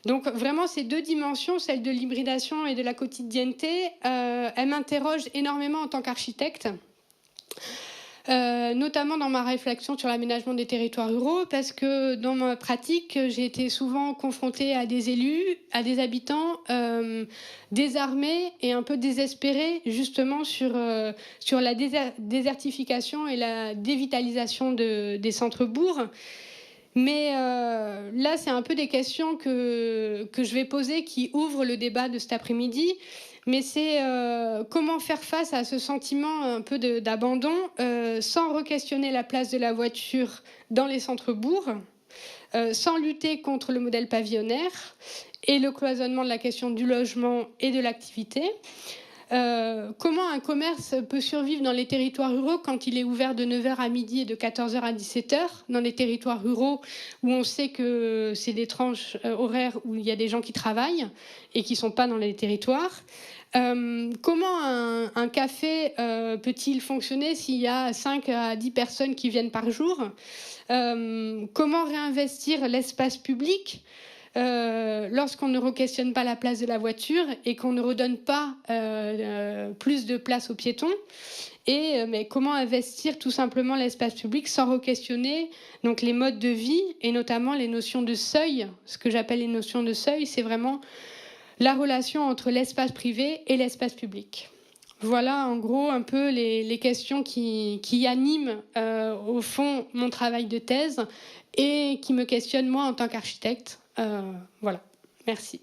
Donc vraiment, ces deux dimensions, celle de l'hybridation et de la quotidienneté, elles m'interrogent énormément en tant qu'architecte, notamment dans ma réflexion sur l'aménagement des territoires ruraux, parce que dans ma pratique, j'ai été souvent confrontée à des élus, à des habitants désarmés et un peu désespérés, justement sur la désertification et la dévitalisation des centres-bourgs. Mais là, c'est un peu des questions que je vais poser qui ouvrent le débat de cet après-midi. Mais c'est comment faire face à ce sentiment un peu d'abandon sans re-questionner la place de la voiture dans les centres-bourgs, sans lutter contre le modèle pavillonnaire et le cloisonnement de la question du logement et de l'activité. Comment un commerce peut survivre dans les territoires ruraux quand il est ouvert de 9h à midi et de 14h à 17h, dans les territoires ruraux où on sait que c'est des tranches horaires où il y a des gens qui travaillent et qui ne sont pas dans les territoires. Comment un café peut-il fonctionner s'il y a 5 à 10 personnes qui viennent par jour? Comment réinvestir l'espace public lorsqu'on ne re-questionne pas la place de la voiture et qu'on ne redonne pas plus de place aux piétons, mais comment investir tout simplement l'espace public sans re-questionner donc les modes de vie et notamment les notions de seuil. Ce que j'appelle les notions de seuil, c'est vraiment la relation entre l'espace privé et l'espace public. Voilà en gros un peu les questions qui animent au fond mon travail de thèse et qui me questionnent moi en tant qu'architecte. Voilà, merci.